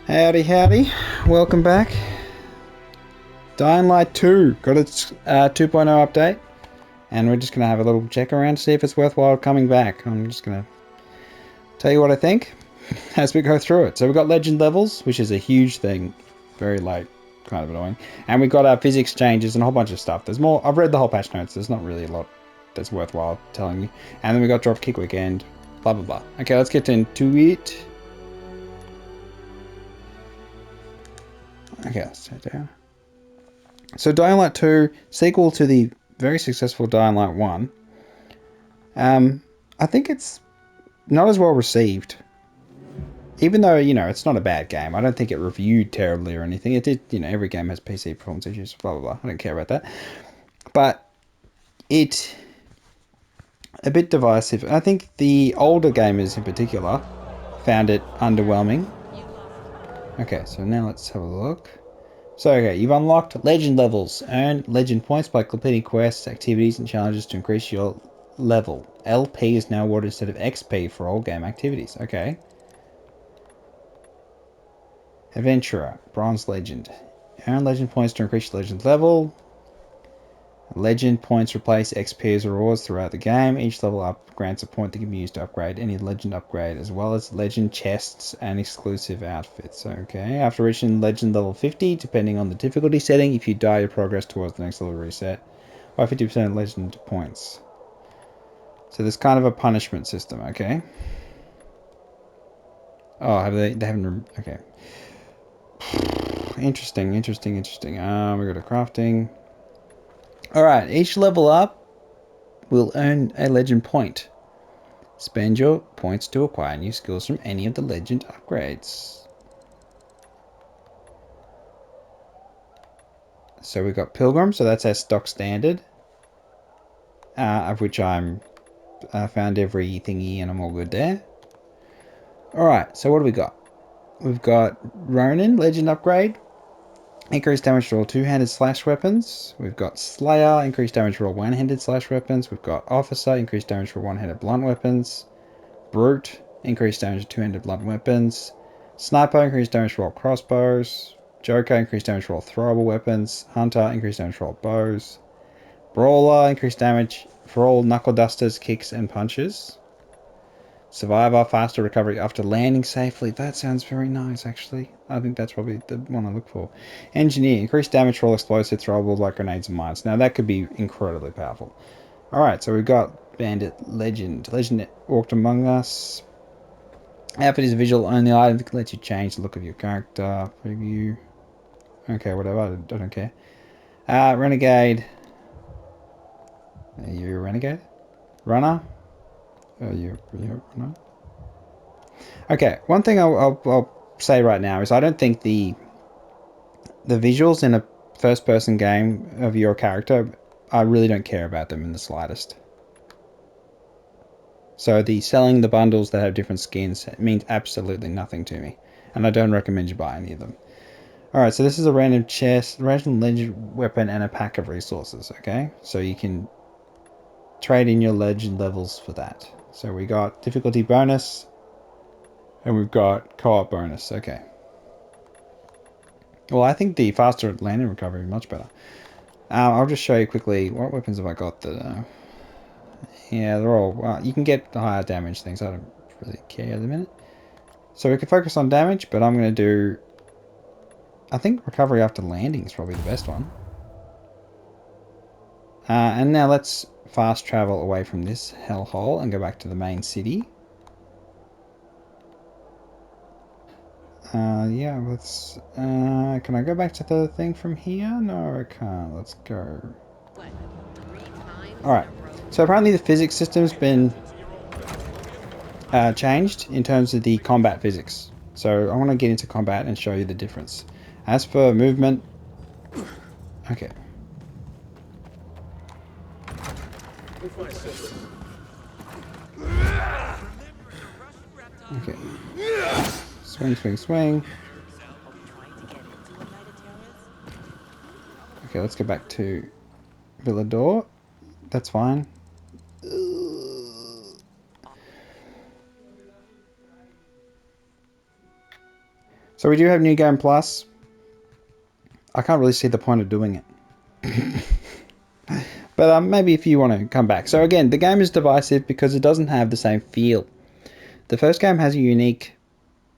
Howdy, howdy. Welcome back. Dying Light 2 got its 2.0 update, and we're just going to have a little check around to see if it's worthwhile coming back. I'm just going to tell you what I think as we go through it. So we've got legend levels, which is a huge thing. Very late, kind of annoying. And we've got our physics changes and a whole bunch of stuff. There's more. I've read the whole patch notes. There's not really a lot that's worthwhile telling you. And then we got Dropkick Weekend, blah, blah, blah. Okay, let's get into it. Okay, let's turn it down. So Dying Light 2, sequel to the very successful Dying Light 1. I think it's not as well received. Even though, it's not a bad game. I don't think it reviewed terribly or anything. It did, every game has PC performance issues, blah, blah, blah. I don't care about that. But it... a bit divisive. I think the older gamers in particular found it underwhelming. Okay, so now let's have a look. So, okay, you've unlocked legend levels. Earn legend points by completing quests, activities, and challenges to increase your level. LP is now awarded instead of XP for all game activities. Okay. Adventurer, Bronze Legend. Earn legend points to increase your legend level. Legend points replace XP as rewards throughout the game. Each level up grants a point that can be used to upgrade any legend upgrade, as well as legend chests and exclusive outfits. Okay, after reaching legend level 50, depending on the difficulty setting, if you die, you progress towards the next level reset by 50% legend points. So there's kind of a punishment system, okay? Oh, they haven't, okay. Interesting. We got a crafting. Alright, each level up will earn a legend point. Spend your points to acquire new skills from any of the legend upgrades. So we've got Pilgrim, so that's our stock standard. Of which I found every thingy and I'm all good there. Alright, so what do we got? We've got Ronin, legend upgrade. Increased damage to all two-handed slash weapons. We've got Slayer, increased damage for all one-handed slash weapons. We've got Officer, increased damage for one-handed blunt weapons. Brute, increased damage to two-handed blunt weapons. Sniper, increased damage for all crossbows. Joker, increased damage for all throwable weapons. Hunter, increased damage for all bows. Brawler, increased damage for all knuckle dusters, kicks, and punches. Survivor, faster recovery after landing safely. That sounds very nice, actually. I think that's probably the one I look for. Engineer, increased damage for all explosive throwables like grenades and mines. Now that could be incredibly powerful. Alright, so we've got Bandit Legend. Legend walked among us. Outfit is a visual only item that lets you change the look of your character. Preview. Okay, whatever. I don't care. Renegade. Are you a renegade? Runner? Are you a runner? Okay, one thing I'll say right now is I don't think the visuals in a first-person game of your character, I really don't care about them in the slightest. So the selling the bundles that have different skins means absolutely nothing to me, and I don't recommend you buy any of them. Alright, so this is a random chest, random legend weapon, and a pack of resources, okay? So you can trade in your legend levels for that. So we got difficulty bonus, and we've got co-op bonus, okay. Well, I think the faster landing recovery is much better. I'll just show you quickly, what weapons have I got that... yeah, they're all... you can get the higher damage things, I don't really care at the minute. So we can focus on damage, but I'm going to do... I think recovery after landing is probably the best one. And now let's fast travel away from this hellhole and go back to the main city. Yeah, let's... can I go back to the thing from here? No, I can't. Let's go. Alright, so apparently the physics system's been changed in terms of the combat physics. So I want to get into combat and show you the difference. As for movement... okay. Okay. Swing, swing, swing. Okay, let's go back to Villador. That's fine. So we do have New Game Plus. I can't really see the point of doing it. But maybe if you want to come back. So again, the game is divisive because it doesn't have the same feel. The first game has a unique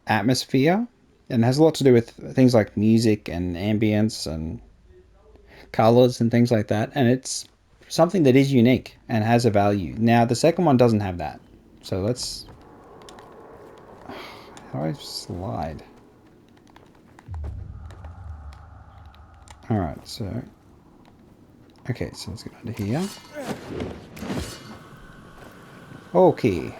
atmosphere and has a lot to do with things like music and ambience and colors and things like that. And it's something that is unique and has a value. Now, the second one doesn't have that. So let's... How do I slide? Alright, so... Okay, so let's get under here. Okay.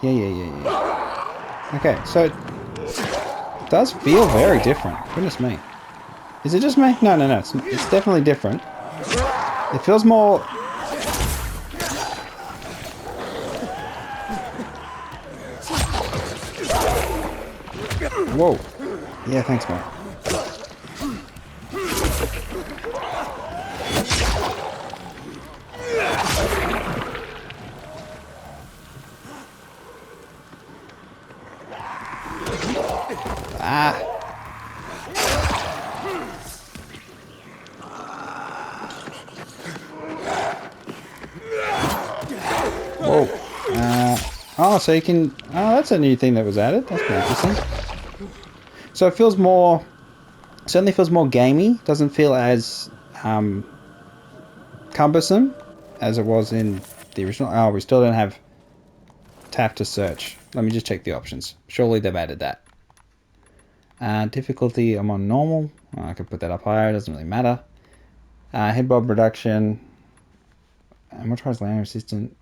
Yeah. Okay, so it does feel very different. Goodness me. Is it just me? No. It's definitely different. It feels more... Whoa. Yeah, thanks, mate. Ah. Whoa. Oh, so you can... Oh, that's a new thing that was added. That's pretty interesting. So it feels more... Certainly feels more gamey. Doesn't feel as cumbersome as it was in the original. Oh, we still don't have tap to search. Let me just check the options. Surely they've added that. Difficulty, I'm on normal. Oh, I could put that up higher. It doesn't really matter. Head bob reduction. Amortized landing resistant.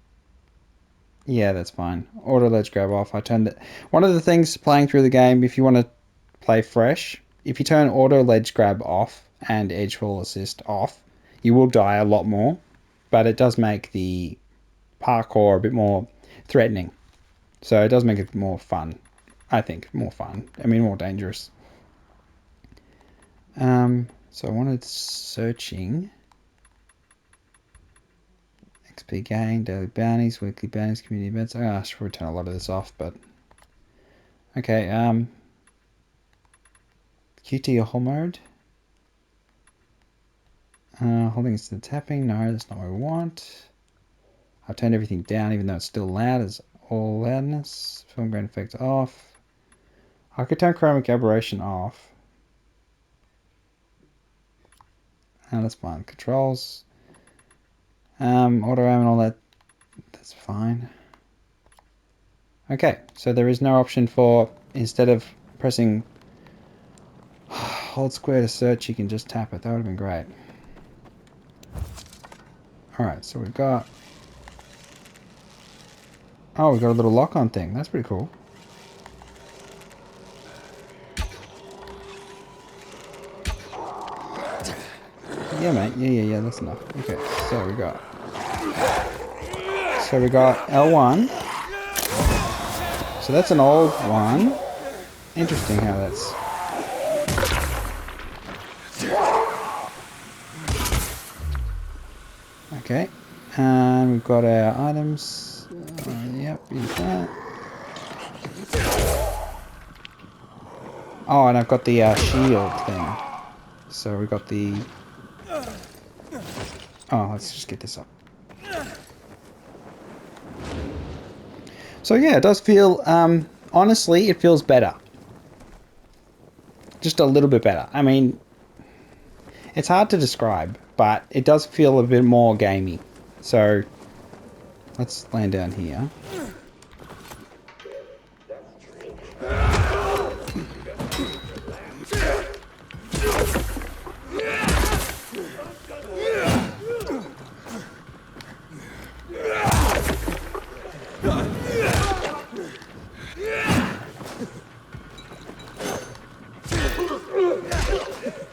Yeah, that's fine. Auto ledge grab off. I turned it. One of the things playing through the game, if you want to play fresh, if you turn auto ledge grab off and edge fall assist off, you will die a lot more, but it does make the parkour a bit more threatening. So it does make it more fun. I think more fun. I mean, more dangerous. So I wanted searching. XP gain, daily bounties, weekly bounties, community events. Oh, I should turn a lot of this off, but okay. QT or whole mode. Holding is the tapping. No, that's not what we want. I've turned everything down, even though it's still loud. As all loudness. Film grain effect off. I could turn chromic aberration off. That's fine. Controls. Auto aim and all that. That's fine. Okay, so there is no option for, instead of pressing hold square to search, you can just tap it. That would have been great. Alright, so we've got... Oh, we've got a little lock-on thing. That's pretty cool. Yeah, mate. Yeah, that's enough. Okay, so we got... L1. So that's an old one. Interesting how that's... Okay. And we've got our items. Yep, use that. Oh, and I've got the shield thing. So we've got the... Oh, let's just get this up. So yeah, it does feel... honestly, it feels better. Just a little bit better. I mean, it's hard to describe, but it does feel a bit more gamey. So, let's land down here.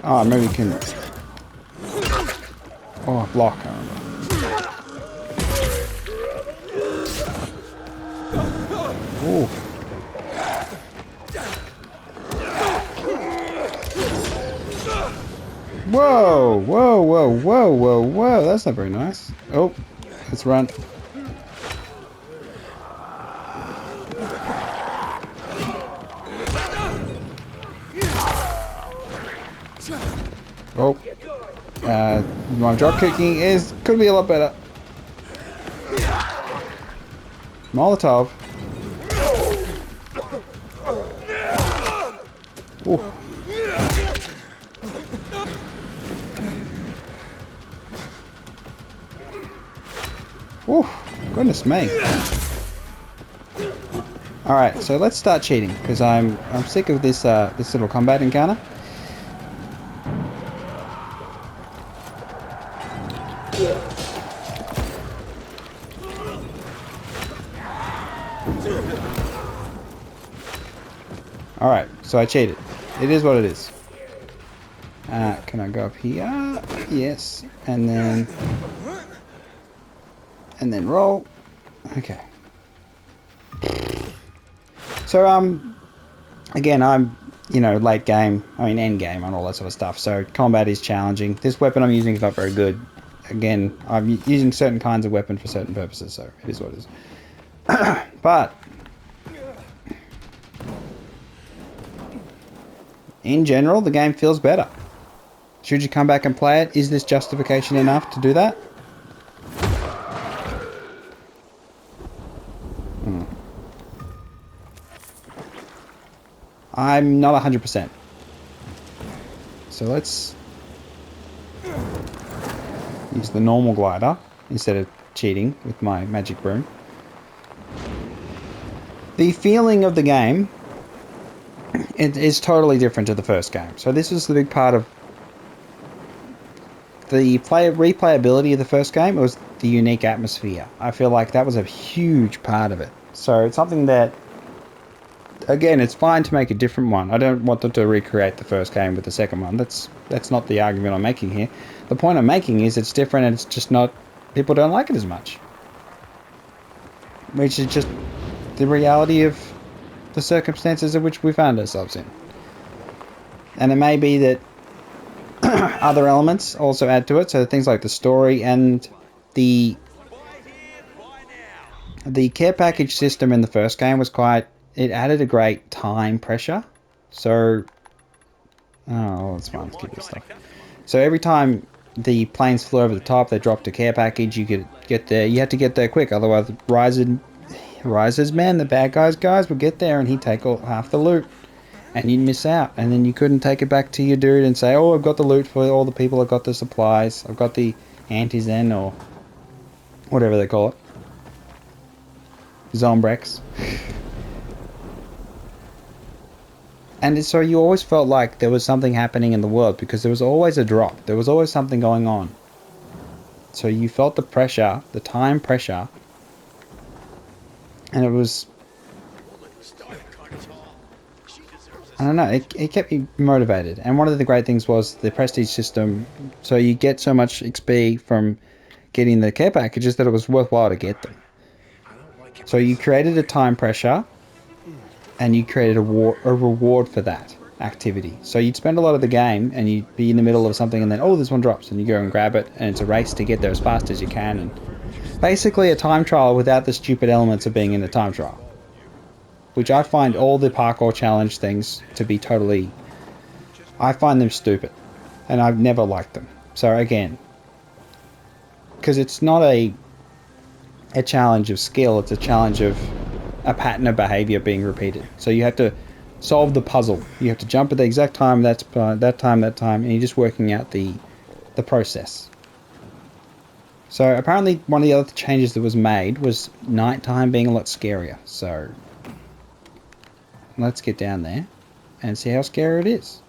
Oh, maybe we can... Oh, block. Ooh. Whoa! That's not very nice. Oh, let's run. Oh. My drop kicking could be a lot better. Molotov. Ooh. Ooh, goodness me. Alright, so let's start cheating, because I'm sick of this this little combat encounter. Alright, so I cheated. It is what it is. Can I go up here? Yes. And then roll. Okay. So again, I'm late game, end game and all that sort of stuff. So combat is challenging. This weapon I'm using is not very good. Again, I'm using certain kinds of weapon for certain purposes, so it is what it is. But in general, the game feels better. Should you come back and play it? Is this justification enough to do that? I'm not 100%. So let's use the normal glider instead of cheating with my magic broom. The feeling of the game, it is totally different to the first game. So this is the big part of the replayability of the first game. It was the unique atmosphere. I feel like that was a huge part of it. So it's something that, again, it's fine to make a different one. I don't want them to recreate the first game with the second one. That's not the argument I'm making here. The point I'm making is it's different and it's just not... people don't like it as much. Which is just the reality of the circumstances in which we found ourselves in. And it may be that other elements also add to it. So things like the story and the care package system in the first game was quite... it added a great time pressure. So, oh, it's fine. Let's keep this stuff. So every time the planes flew over the top, they dropped a care package. You could get there. You had to get there quick, otherwise, Riser's men, the bad guys would get there, and he'd take half the loot, and you'd miss out. And then you couldn't take it back to your dude and say, "Oh, I've got the loot for all the people. I've got the supplies. I've got the anti-zen or whatever they call it, Zombrex." And so you always felt like there was something happening in the world because there was always a drop. There was always something going on. So you felt the pressure, the time pressure. And it was... I don't know, it kept me motivated. And one of the great things was the prestige system. So you get so much XP from getting the care packages that it was worthwhile to get them. So you created a time pressure. And you created a reward for that activity. So you'd spend a lot of the game and you'd be in the middle of something and then, oh, this one drops, and you go and grab it, and it's a race to get there as fast as you can. And basically a time trial without the stupid elements of being in a time trial. Which I find all the parkour challenge things to be totally... I find them stupid. And I've never liked them. So again, because it's not a challenge of skill, it's a challenge of a pattern of behavior being repeated. So you have to solve the puzzle. You have to jump at the exact time, that time, and you're just working out the process. So apparently one of the other changes that was made was nighttime being a lot scarier. So let's get down there and see how scary it is.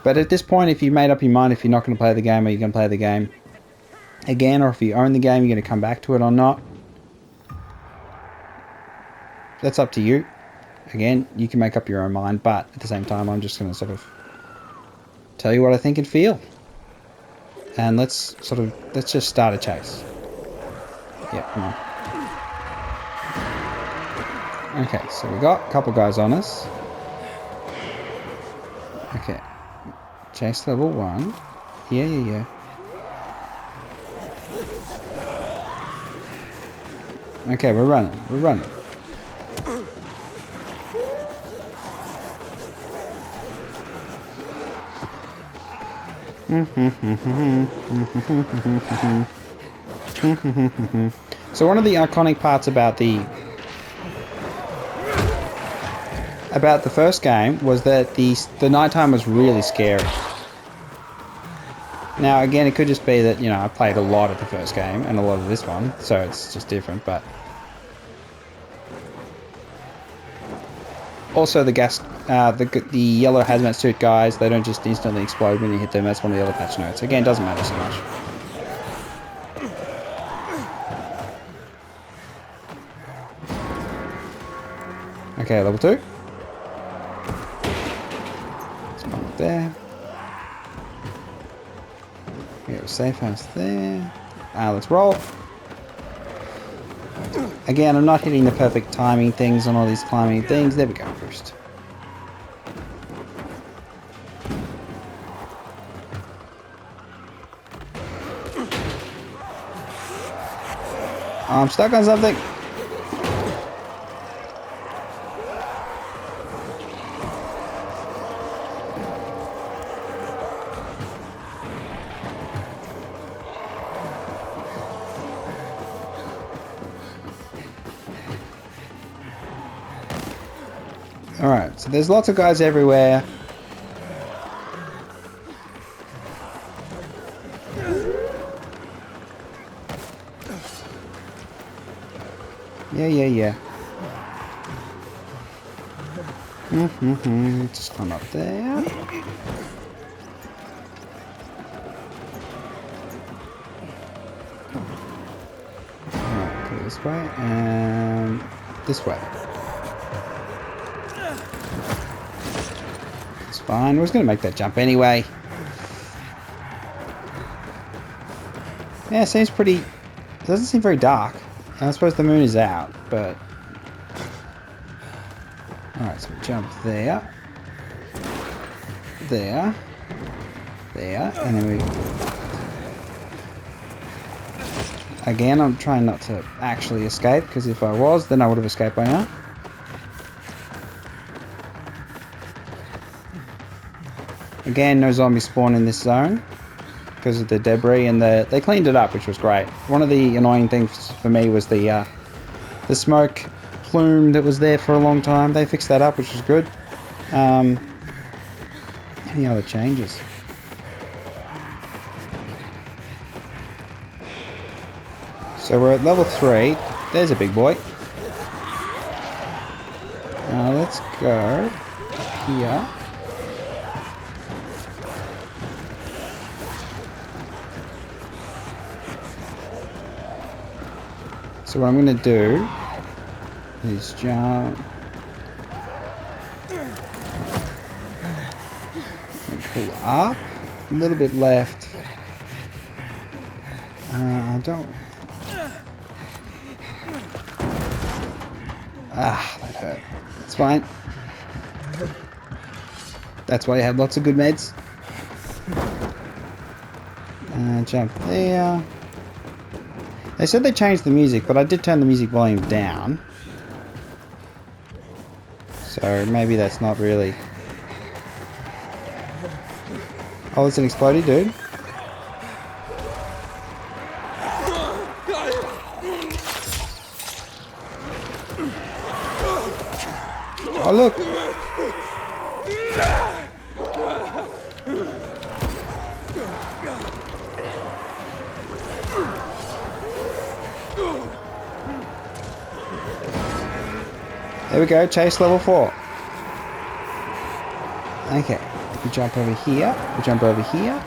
But at this point, if you made up your mind if you're not going to play the game or you're going to play the game again, or if you own the game, you're going to come back to it or not, that's up to you. Again, you can make up your own mind, but at the same time, I'm just going to sort of tell you what I think and feel. And let's just start a chase. Yeah, come on. Okay, so we got a couple guys on us. Okay. Chase level 1. Yeah. Okay, we're running. We're running. So one of the iconic parts about the first game was that the nighttime was really scary. Now again, it could just be that, you know, I played a lot of the first game and a lot of this one, so it's just different. But also the gas, the yellow hazmat suit guys, they don't just instantly explode when you hit them. That's one of the other patch notes. Again, doesn't matter so much. Okay, level 2. Let's come up there. We have a safe house there. Let's roll. Again, I'm not hitting the perfect timing things on all these climbing things. There we go, first. I'm stuck on something. Alright, so there's lots of guys everywhere. Yeah. Just come up there. Alright, go this way and this way. It's fine. I was going to make that jump anyway. Yeah, it seems pretty... It doesn't seem very dark. I suppose the moon is out, but... Alright, so we jump there. There. There. And then we... Again, I'm trying not to actually escape, because if I was, then I would have escaped by now. Again, no zombies spawn in this zone because of the debris, and they cleaned it up, which was great. One of the annoying things for me was the smoke plume that was there for a long time. They fixed that up, which was good. Any other changes? So we're at level 3. There's a big boy. Let's go here. So what I'm going to do is jump and pull up, a little bit left. I don't... that hurt. It's fine. That's why you have lots of good meds. Jump there. They said they changed the music, but I did turn the music volume down. So maybe that's not really... Oh, it's an explodey dude. Oh, look! There we go, chase level 4. Okay, we jump over here, we jump over here,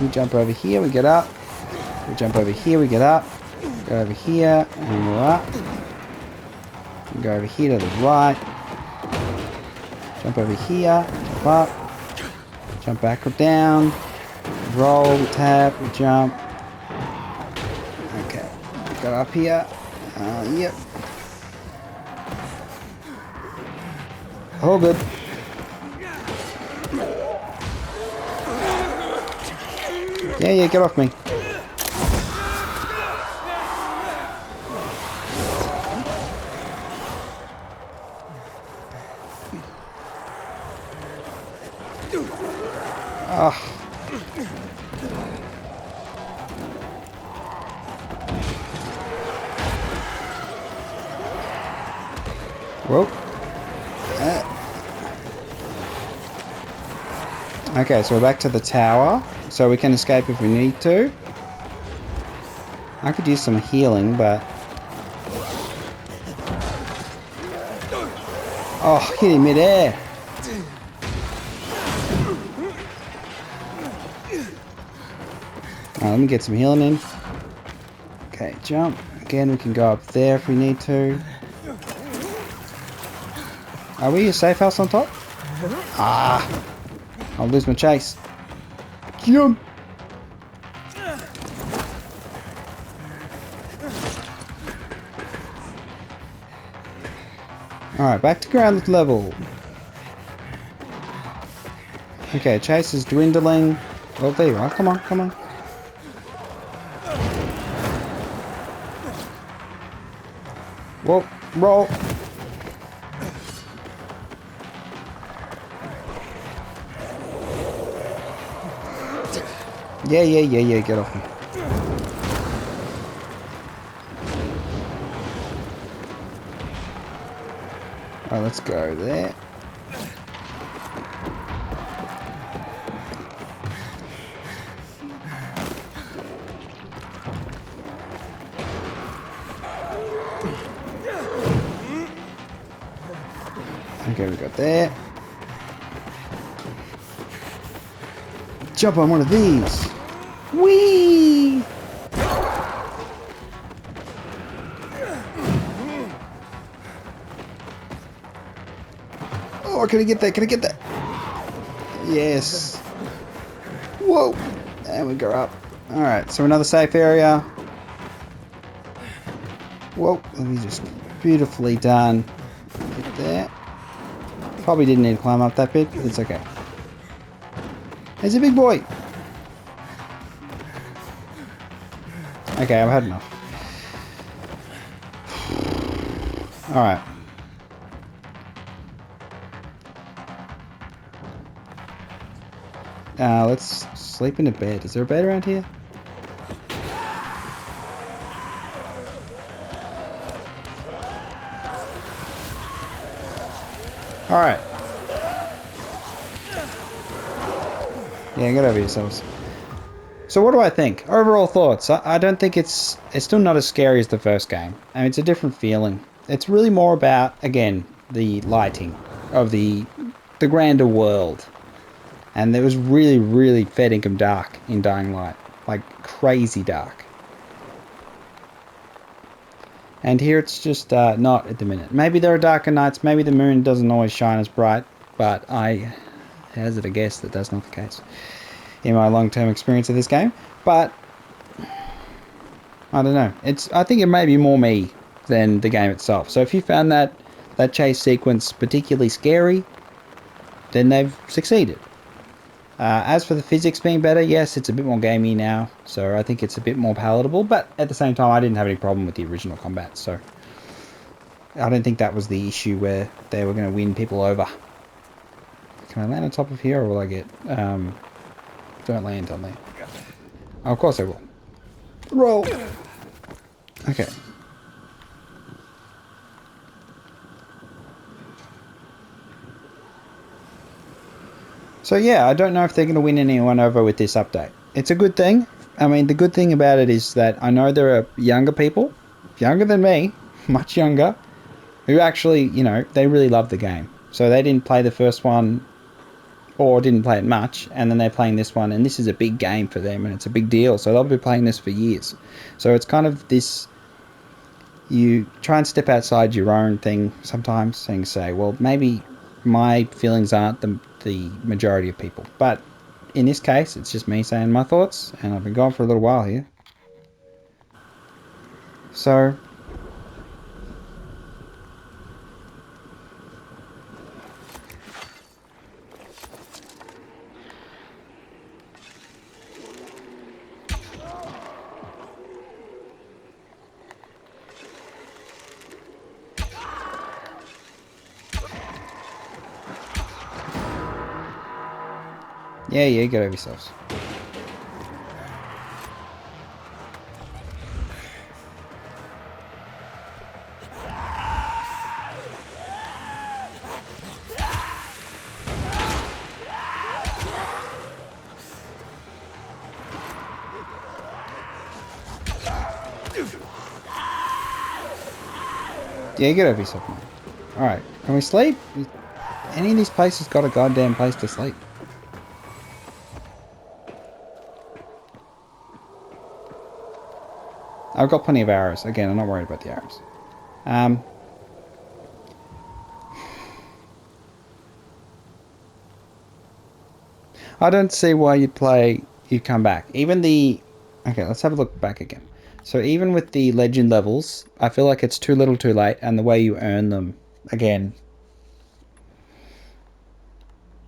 we jump over here, we get up, we jump over here, we get up, go over here, and we're up. We go over here to the right, jump over here, jump up, jump back or down, roll, we tap, we jump. Okay, go up here, yep. All good. Yeah, get off me. Oh. Whoa. Okay, so we're back to the tower. So we can escape if we need to. I could use some healing, but... Oh, hit him mid-air. Let me get some healing in. Okay, jump. Again, we can go up there if we need to. Are we a safe house on top? Ah! I'll lose my chase. Jump! Alright, back to ground level. Okay, chase is dwindling. Oh, there you are. Come on, come on. Whoa, roll. Yeah, get off me. Alright, let's go there. Okay, we got there. Jump on one of these. Whee! Oh, can I get that? Can I get that? Yes. Whoa. And we go up. Alright, so another safe area. Whoa, let me just beautifully done. Get there. Probably didn't need to climb up that bit, but it's okay. There's a big boy. Okay, I've had enough. Alright. Let's sleep in a bed. Is there a bed around here? Alright. Yeah, get over yourselves. So what do I think? Overall thoughts. I don't think it's still not as scary as the first game. I mean, it's a different feeling. It's really more about, again, the lighting of the grander world. And it was really, really fair dinkum dark in Dying Light. Like, crazy dark. And here it's just not at the minute. Maybe there are darker nights. Maybe the moon doesn't always shine as bright. But I hazard a guess that that's not the case in my long-term experience of this game. But I don't know. I think it may be more me than the game itself. So if you found that chase sequence particularly scary, then they've succeeded. As for the physics being better, yes, it's a bit more gamey now, so I think it's a bit more palatable, but at the same time, I didn't have any problem with the original combat, so I don't think that was the issue where they were going to win people over. Can I land on top of here, or will I get... don't land on there. Oh, of course I will. Roll! Okay. So yeah, I don't know if they're going to win anyone over with this update. It's a good thing. I mean, the good thing about it is that I know there are younger people, younger than me, much younger, who actually, you know, they really love the game. So they didn't play the first one, or didn't play it much, and then they're playing this one, and this is a big game for them, and it's a big deal, so they'll be playing this for years. So it's kind of this, you try and step outside your own thing sometimes, and say, well, maybe my feelings aren't the majority of people. But in this case, it's just me saying my thoughts, and I've been gone for a little while here. So... Yeah, get over yourselves. Yeah, get over yourself, man. Alright, can we sleep? Any of these places got a goddamn place to sleep? I've got plenty of arrows. Again, I'm not worried about the arrows. I don't see why you'd come back. Even the... Okay, let's have a look back again. So even with the legend levels, I feel like it's too little too late, and the way you earn them, again...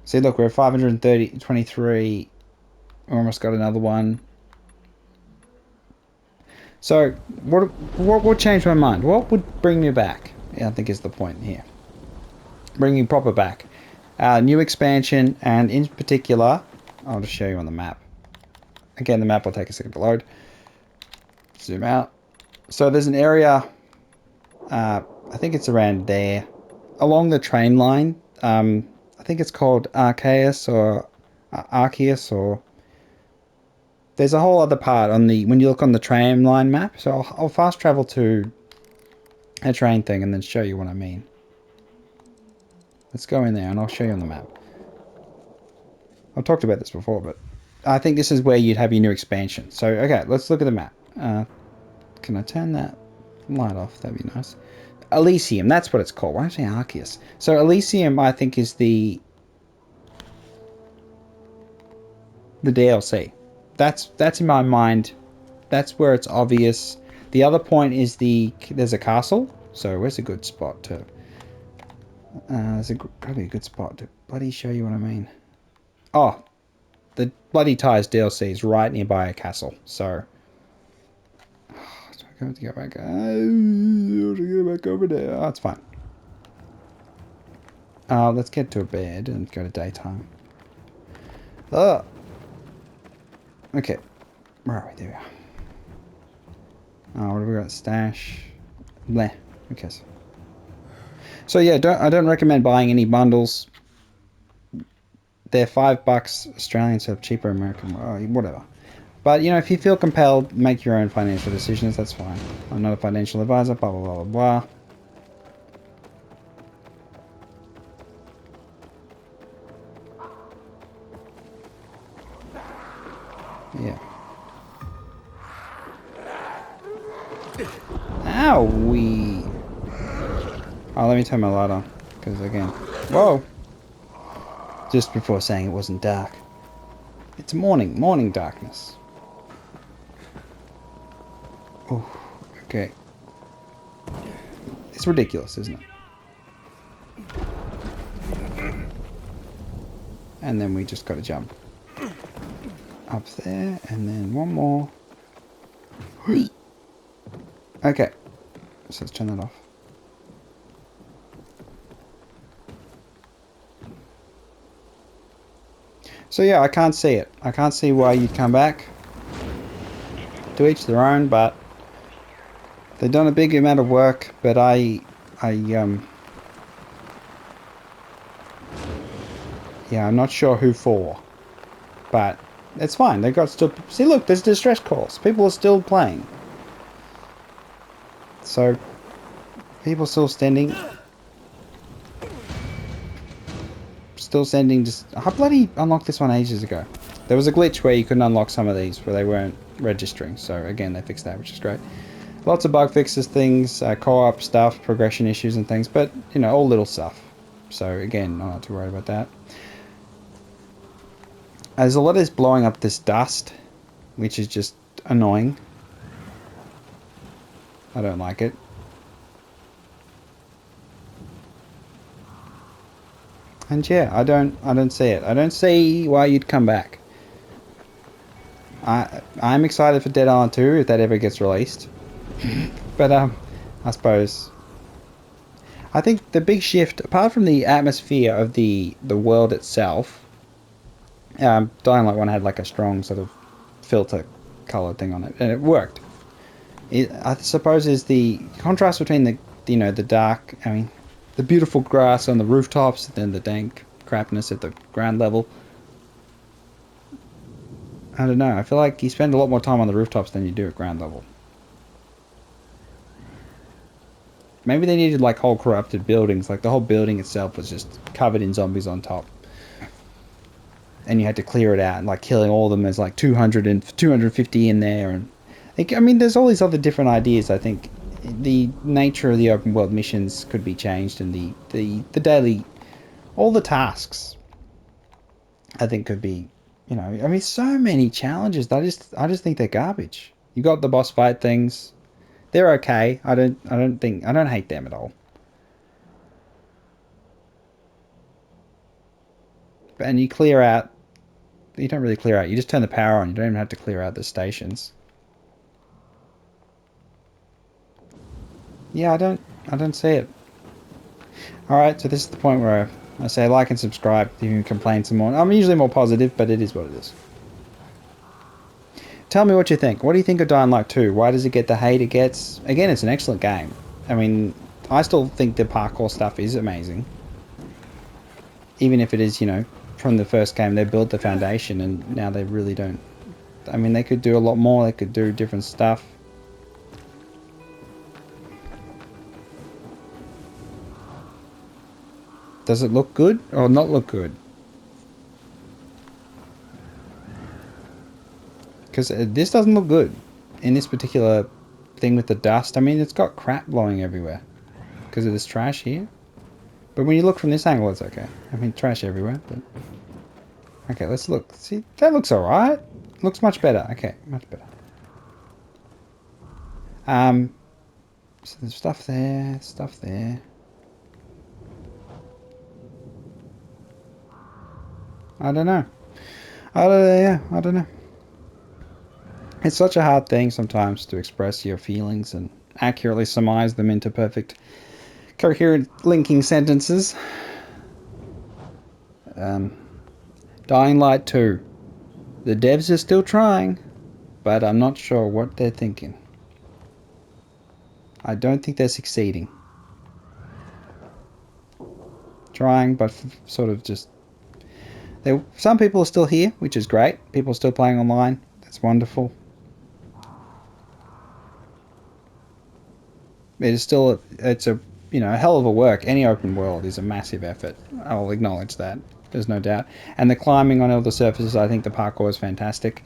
See, look, we're at 523. We almost got another one. So, what would change my mind? What would bring me back? Yeah, I think is the point here. Bring you proper back. New expansion, and in particular, I'll just show you on the map. Again, the map will take a second to load. Zoom out. So there's an area, I think it's around there, along the train line. I think it's called Arceus or Arceus, or there's a whole other part on the when you look on the train line map. So I'll fast travel to a train thing and then show you what I mean. Let's go in there and I'll show you on the map. I've talked about this before, but I think this is where you'd have your new expansion. So okay, let's look at the map. Can I turn that light off? That'd be nice. Elysium, that's what it's called. Why don't I say Arceus? So Elysium, I think, is the DLC. That's in my mind. That's where it's obvious. The other point is there's a castle. So where's a good spot to? There's gotta be a good spot to bloody show you what I mean. Oh, the bloody Ties DLC is right nearby a castle. So I have to go back. To go back over there. Oh, it's fine. Let's get to a bed and go to daytime. Oh. Okay. Where are we? There we are. What have we got? Stash. Bleh. Who cares? So yeah, I don't recommend buying any bundles. They're $5 Australian, so cheaper American. Whatever. But you know, if you feel compelled, make your own financial decisions. That's fine. I'm not a financial advisor. Blah blah blah blah blah. Yeah. Owie. Oh, let me turn my light on. Because again... Whoa! Just before saying it wasn't dark. It's morning. Morning darkness. Oh, okay. It's ridiculous, isn't it? And then we just got to jump. Up there, and then one more. Okay. So let's turn that off. So yeah, I can't see it. I can't see why you'd come back. To each their own, but they've done a big amount of work, but yeah, I'm not sure who for. But it's fine. They've got still... See, look, there's distress calls. People are still playing. So, people still standing... Still sending just... I bloody unlocked this one ages ago. There was a glitch where you couldn't unlock some of these, where they weren't registering. So, again, they fixed that, which is great. Lots of bug fixes, things, co-op stuff, progression issues and things. But, you know, all little stuff. So, again, not too worried about that. There's a lot of this blowing up this dust, which is just annoying. I don't like it. And yeah, I don't see it. I don't see why you'd come back. I'm excited for Dead Island 2 if that ever gets released. But I suppose I think the big shift, apart from the atmosphere of the world itself, Dying Light 1 had like a strong sort of filter color thing on it, and it worked. I suppose is the contrast between the dark, I mean, the beautiful grass on the rooftops, and then the dank crapness at the ground level. I don't know. I feel like you spend a lot more time on the rooftops than you do at ground level. Maybe they needed like whole corrupted buildings. Like the whole building itself was just covered in zombies on top. And you had to clear it out, and like killing all of them. There's like 200 and 250 in there. And I mean, there's all these other different ideas. I think the nature of the open world missions could be changed, and the daily, all the tasks, I think could be, I mean, so many challenges that I just think they're garbage. You got the boss fight things. They're okay. I don't hate them at all. And you clear out, you don't really clear out. You just turn the power on. You don't even have to clear out the stations. Yeah, I don't see it. All right, so this is the point where I say like and subscribe. You can complain some more. I'm usually more positive, but it is what it is. Tell me what you think. What do you think of Dying Light 2? Why does it get the hate it gets? Again, it's an excellent game. I mean, I still think the parkour stuff is amazing. Even if it is, from the first game, they built the foundation, and now they really don't. I mean, they could do a lot more. They could do different stuff. Does it look good or not look good? Because this doesn't look good in this particular thing with the dust. I mean, it's got crap blowing everywhere because of this trash here. But when you look from this angle, it's okay. I mean, trash everywhere, but... Okay, let's look. See, that looks alright. Looks much better. Okay, much better. So there's stuff there, stuff there. I don't know. I don't know. It's such a hard thing sometimes to express your feelings and accurately surmise them into perfect, coherent linking sentences. Dying Light 2. The devs are still trying, but I'm not sure what they're thinking. I don't think they're succeeding. Trying, but sort of just... Some people are still here, which is great. People are still playing online. That's wonderful. It is still... It's a hell of a work. Any open world is a massive effort. I'll acknowledge that. There's no doubt. And the climbing on all the surfaces, I think the parkour is fantastic.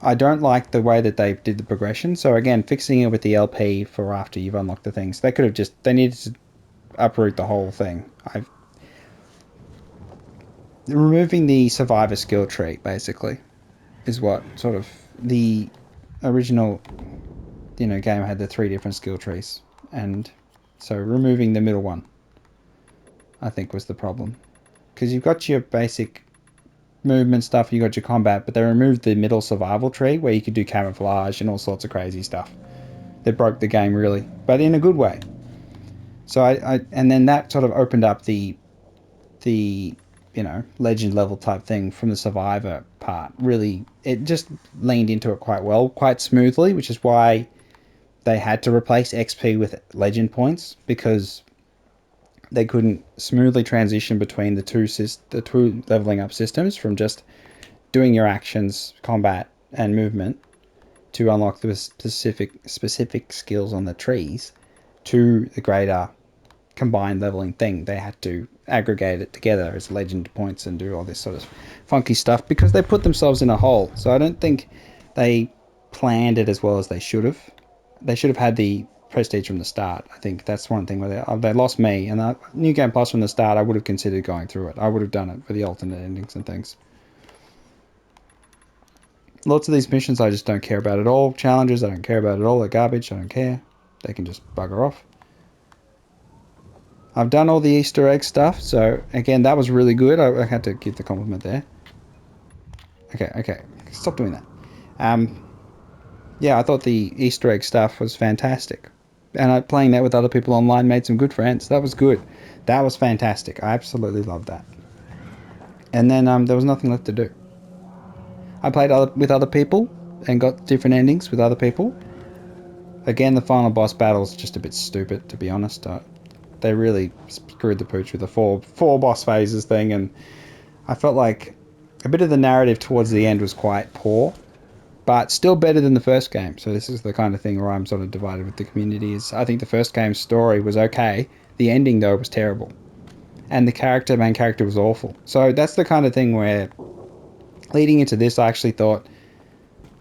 I don't like the way that they did the progression. So again, fixing it with the LP for after you've unlocked the things. They could have just... They needed to uproot the whole thing. Removing the survivor skill tree, basically, is what sort of the original, game had the 3 different skill trees. And so removing the middle one, I think, was the problem. Because you've got your basic movement stuff, you got your combat, but they removed the middle survival tree where you could do camouflage and all sorts of crazy stuff. They broke the game, really, but in a good way. So and then that sort of opened up the legend level type thing from the survivor part. Really, it just leaned into it quite well, quite smoothly, which is why they had to replace XP with legend points, because they couldn't smoothly transition between the two leveling up systems from just doing your actions, combat, and movement to unlock the specific skills on the trees to the greater combined leveling thing. They had to aggregate it together as legend points and do all this sort of funky stuff because they put themselves in a hole. So I don't think they planned it as well as they should have. They should have had the prestige from the start. I think that's one thing where they lost me. And New Game Plus from the start, I would have considered going through it. I would have done it for the alternate endings and things. Lots of these missions I just don't care about at all. Challenges I don't care about at all. They're garbage. I don't care. They can just bugger off. I've done all the Easter egg stuff, so again, that was really good. I had to give the compliment there. Okay, stop doing that. Yeah, I thought the Easter egg stuff was fantastic. And playing that with other people online made some good friends. That was good. That was fantastic. I absolutely loved that. And then there was nothing left to do. I played with other people and got different endings with other people. Again, the final boss battle is just a bit stupid, to be honest. They really screwed the pooch with the four boss phases thing, and I felt like a bit of the narrative towards the end was quite poor, but still better than the first game. So this is the kind of thing where I'm sort of divided with the community. Is I think the first game's story was okay. The ending though was terrible, and the main character was awful. So that's the kind of thing where, leading into this, I actually thought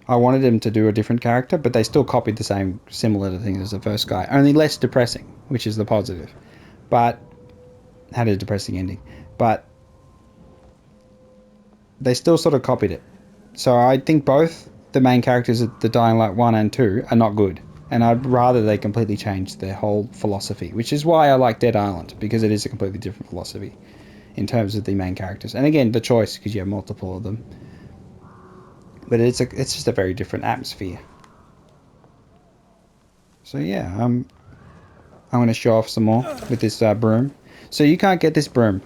I wanted him to do a different character, but they still copied the same similar things as the first guy, only less depressing, which is the positive. But had a depressing ending, but they still sort of copied it. So I think both the main characters of the Dying Light 1 and 2 are not good, and I'd rather they completely change their whole philosophy, which is why I like Dead Island, because it is a completely different philosophy in terms of the main characters. And again, the choice, because you have multiple of them, but it's just a very different atmosphere. So yeah, I'm going to show off some more with this broom. So you can't get this broom.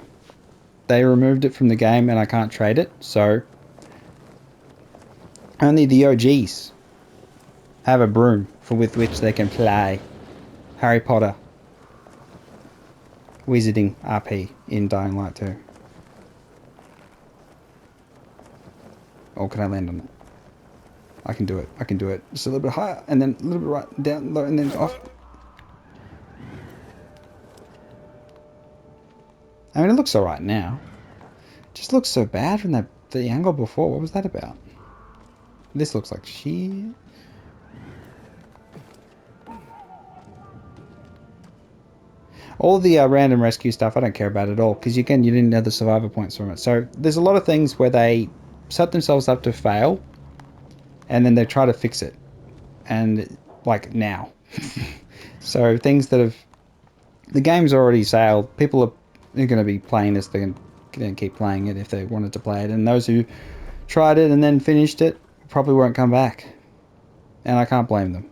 They removed it from the game and I can't trade it. So only the OGs have a broom with which they can play Harry Potter Wizarding RP in Dying Light 2. Or can I land on it? I can do it. I can do it. Just a little bit higher and then a little bit right down low and then off. I mean, it looks alright now. It just looks so bad from the angle before. What was that about? This looks like shit. All the random rescue stuff, I don't care about at all, because you didn't have the survivor points from it. So there's a lot of things where they set themselves up to fail, and then they try to fix it, and like now. So things that have the game's already sailed. People are going to be playing this. They're going to keep playing it if they wanted to play it, and those who tried it and then finished it probably won't come back, and I can't blame them.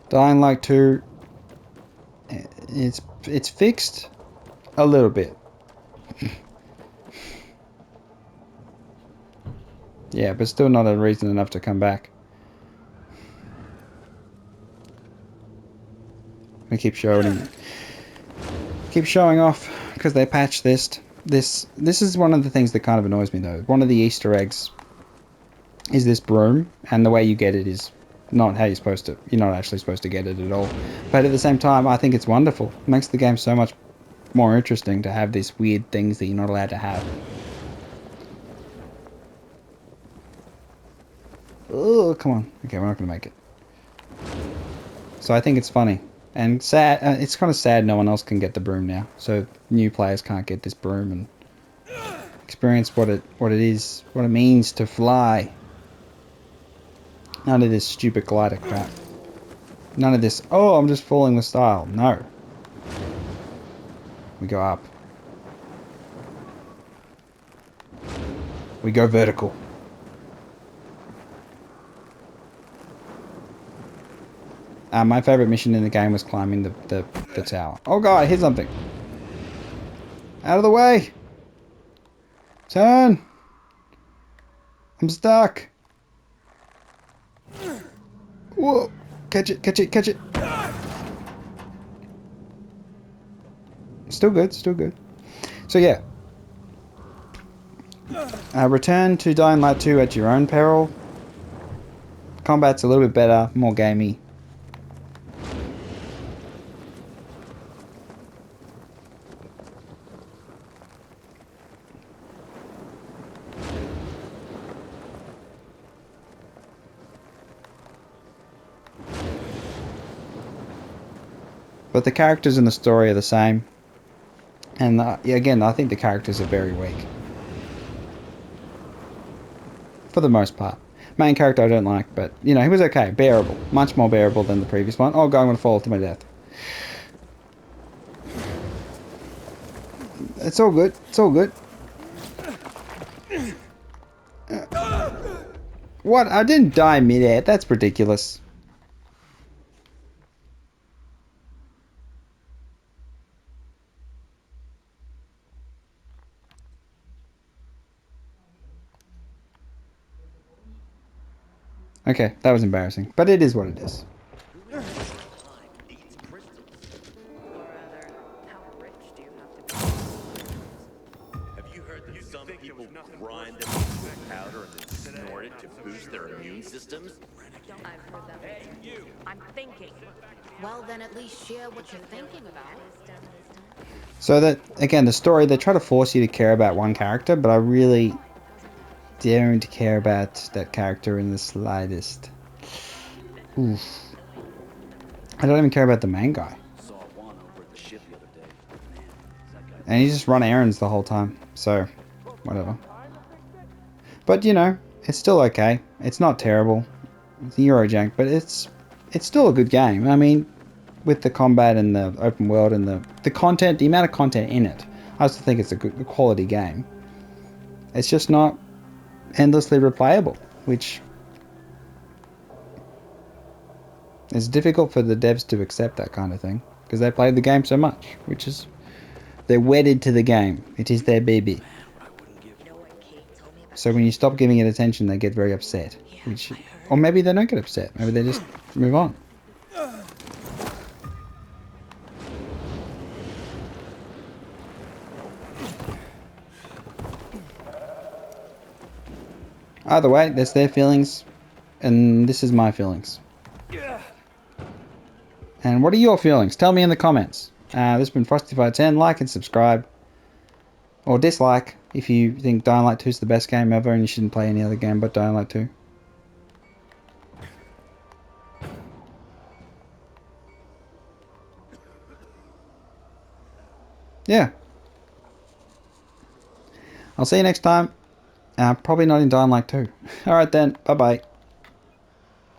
Dying Light 2, it's fixed a little bit. Yeah, but still not a reason enough to come back. I keep showing off because they patched this. This is one of the things that kind of annoys me though. One of the Easter eggs is this broom, and the way you get it is not how you're supposed to. You're not actually supposed to get it at all. But at the same time, I think it's wonderful. It makes the game so much more interesting to have these weird things that you're not allowed to have. Oh, come on. Okay, we're not going to make it. So I think it's funny. And sad. It's kind of sad no one else can get the broom now. So new players can't get this broom and experience what it is, what it means to fly. None of this stupid glider crap. None of this, oh, I'm just falling with style. No. We go up. We go vertical. My favourite mission in the game was climbing the tower. Oh god, I hit something. Out of the way. Turn. I'm stuck. Whoa. Catch it, catch it, catch it. Still good, still good. So yeah. Return to Dying Light 2 at your own peril. Combat's a little bit better, more gamey. But the characters in the story are the same. And again, I think the characters are very weak. For the most part. Main character I don't like, but, you know, he was okay. Bearable. Much more bearable than the previous one. Oh god, I'm going to fall to my death. It's all good. It's all good. What? I didn't die mid-air. That's ridiculous. Okay, that was embarrassing. But it is what it is. Or rather, how rich do you have to be? Have you heard that some people grind them into powder and then snort it to boost their immune systems? I've heard that before. I'm thinking. Well, then at least share what you're thinking about. So that, again, the story, they try to force you to care about one character, but I really don't care about that character in the slightest. Oof. I don't even care about the main guy. Saw one over at the ship the other day. Man, that guy. And he just run errands the whole time. So, whatever. But, you know, it's still okay. It's not terrible. It's Eurojank, but it's still a good game. I mean, with the combat and the open world and the content, the amount of content in it, I still think it's a good quality game. It's just not endlessly replayable, which is difficult for the devs to accept that kind of thing, because they played the game so much, which is, they're wedded to the game. It is their baby. So when you stop giving it attention, they get very upset. Which, or maybe they don't get upset. Maybe they just move on. Either way, that's their feelings, and this is my feelings. And what are your feelings? Tell me in the comments. This has been Frosty510. Like and subscribe. Or dislike if you think Dying Light 2 is the best game ever and you shouldn't play any other game but Dying Light 2. Yeah. I'll see you next time. Probably not in Dying Light 2. Alright then. Bye bye.